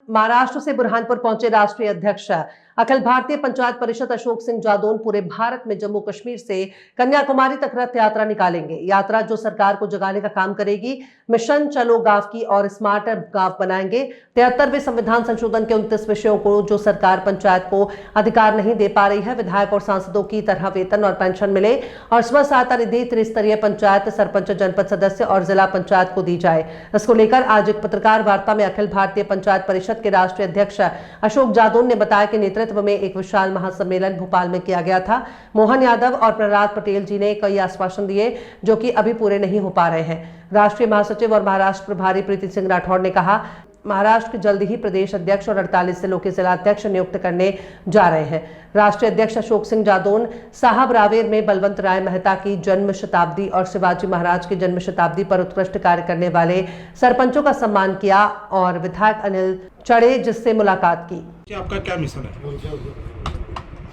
महाराष्ट्र से बुरहानपुर पहुंचे राष्ट्रीय अध्यक्ष अखिल भारतीय पंचायत परिषद अशोक सिंह जादौन पूरे भारत में जम्मू कश्मीर से कन्याकुमारी तक रथ यात्रा निकालेंगे। यात्रा जो सरकार को जगाने का काम करेगी, मिशन चलो गांव की और स्मार्ट गांव बनाएंगे। 73वें संविधान संशोधन के 29 विषयों को जो सरकार पंचायत को अधिकार नहीं दे पा रही है, विधायक और सांसदों की तरह वेतन और पेंशन मिले और स्व सहायता निधि त्रिस्तरीय पंचायत, सरपंच, जनपद सदस्य और जिला पंचायत को दी जाए। इसको लेकर आज एक पत्रकार वार्ता में अखिल भारतीय पंचायत परिषद के राष्ट्रीय अध्यक्ष अशोक जादौन ने बताया कि नेतृत्व में एक विशाल महासम्मेलन भोपाल में किया गया था। मोहन यादव और प्रहलाद पटेल जी ने कई आश्वासन दिए जो कि अभी पूरे नहीं हो पा रहे हैं। राष्ट्रीय महासचिव और महाराष्ट्र प्रभारी प्रीति सिंह राठौड़ ने कहा, महाराष्ट्र जल्द ही प्रदेश अध्यक्ष और 48 जिलों के जिला अध्यक्ष नियुक्त करने जा रहे हैं। राष्ट्रीय अध्यक्ष अशोक सिंह जादौन साहब रावेर में बलवंत राय मेहता की जन्म शताब्दी और शिवाजी महाराज की जन्म शताब्दी पर उत्कृष्ट कार्य करने वाले सरपंचों का सम्मान किया और विधायक अनिल चढ़े जिससे मुलाकात की। आपका क्या मिशन है?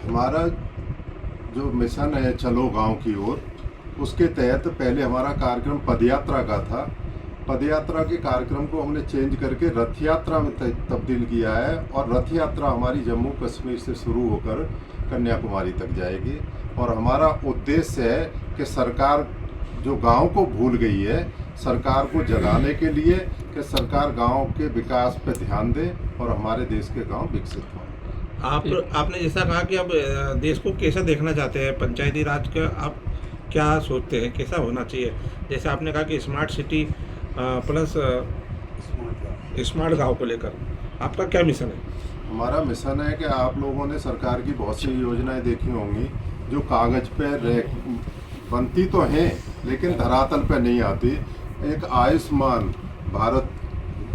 हमारा जो मिशन है चलो गांव की ओर, उसके तहत पहले हमारा कार्यक्रम पदयात्रा का था। पदयात्रा के कार्यक्रम को हमने चेंज करके रथ यात्रा में तब्दील किया है और रथ यात्रा हमारी जम्मू कश्मीर से शुरू होकर कन्याकुमारी तक जाएगी। और हमारा उद्देश्य है कि सरकार जो गांव को भूल गई है, सरकार को जगाने के लिए कि सरकार गांव के विकास पर ध्यान दे और हमारे देश के गांव विकसित हों। आपने जैसा कहा कि अब देश को कैसा देखना चाहते हैं, पंचायती राज का आप क्या सोचते हैं, कैसा होना चाहिए? जैसे आपने कहा कि स्मार्ट सिटी प्लस स्मार्ट गांव को लेकर आपका क्या मिशन है? हमारा मिशन है कि आप लोगों ने सरकार की बहुत सी योजनाएं देखी होंगी जो कागज पे बनती तो हैं लेकिन धरातल पे नहीं आती। एक आयुष्मान भारत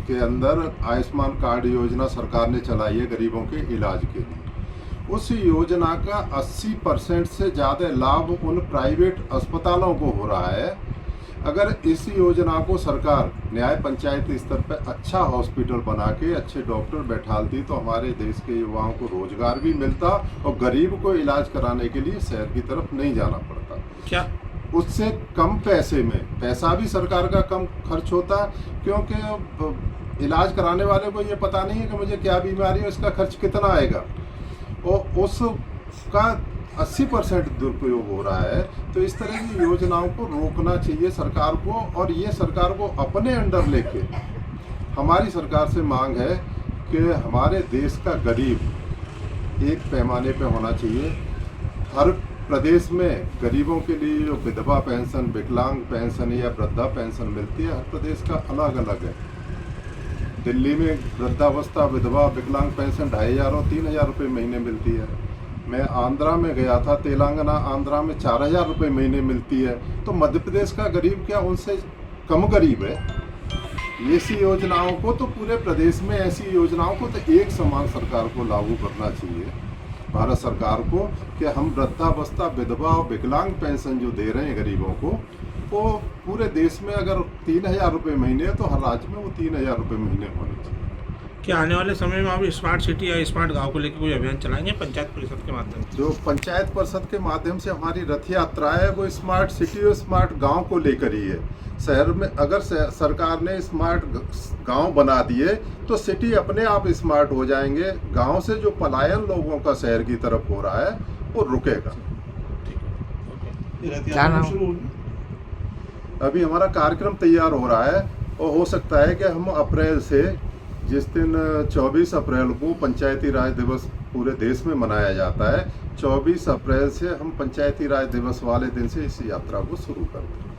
के अंदर आयुष्मान कार्ड योजना सरकार ने चलाई है गरीबों के इलाज के लिए। उस योजना का 80% से ज़्यादा लाभ उन प्राइवेट अस्पतालों को हो रहा है। अगर इस योजना को सरकार न्याय पंचायती स्तर पर अच्छा हॉस्पिटल बना के अच्छे डॉक्टर बैठालती तो हमारे देश के युवाओं को रोजगार भी मिलता और गरीब को इलाज कराने के लिए शहर की तरफ नहीं जाना पड़ता। क्या उससे कम पैसे में, पैसा भी सरकार का कम खर्च होता क्योंकि इलाज कराने वाले को ये पता नहीं है कि मुझे क्या बीमारी है, इसका खर्च कितना आएगा और उसका 80% दुरुपयोग हो रहा है। तो इस तरह की योजनाओं को रोकना चाहिए सरकार को और ये सरकार को अपने अंडर लेके हमारी सरकार से मांग है कि हमारे देश का गरीब एक पैमाने पे होना चाहिए। हर प्रदेश में गरीबों के लिए जो विधवा पेंशन, विकलांग पेंशन या वृद्धा पेंशन मिलती है, हर प्रदेश का अलग अलग है। दिल्ली में वृद्धावस्था, विधवा, विकलांग पेंशन 2500 और 3000 रुपये महीने मिलती है। मैं आंध्रा में गया था, तेलंगाना आंध्रा में 4000 रुपये महीने मिलती है। तो मध्य प्रदेश का गरीब क्या उनसे कम गरीब है? ऐसी योजनाओं को तो पूरे प्रदेश में ऐसी योजनाओं को तो एक समान सरकार को लागू करना चाहिए, भारत सरकार को, कि हम वृद्धावस्था, विधवा और विकलांग पेंशन जो दे रहे हैं गरीबों को, वो पूरे देश में अगर 3000 रुपये महीने है तो हर राज्य में वो 3000 रुपये महीने होने चाहिए। क्या आने वाले समय में आप स्मार्ट सिटी या स्मार्ट गांव को लेकर कोई अभियान चलाएंगे पंचायत परिषद के माध्यम से? जो पंचायत परिषद के माध्यम से हमारी रथ यात्रा है वो स्मार्ट सिटी और स्मार्ट गांव को लेकर ही है। शहर में अगर सरकार ने स्मार्ट गांव बना दिए तो सिटी अपने आप स्मार्ट हो जाएंगे। गांव से जो पलायन लोगों का शहर की तरफ हो रहा है वो रुकेगा। क्या नाम? अभी हमारा कार्यक्रम तैयार हो रहा है और हो सकता है कि हम अप्रैल से, जिस दिन 24 अप्रैल को पंचायती राज दिवस पूरे देश में मनाया जाता है, 24 अप्रैल से हम पंचायती राज दिवस वाले दिन से इस यात्रा को शुरू करते हैं।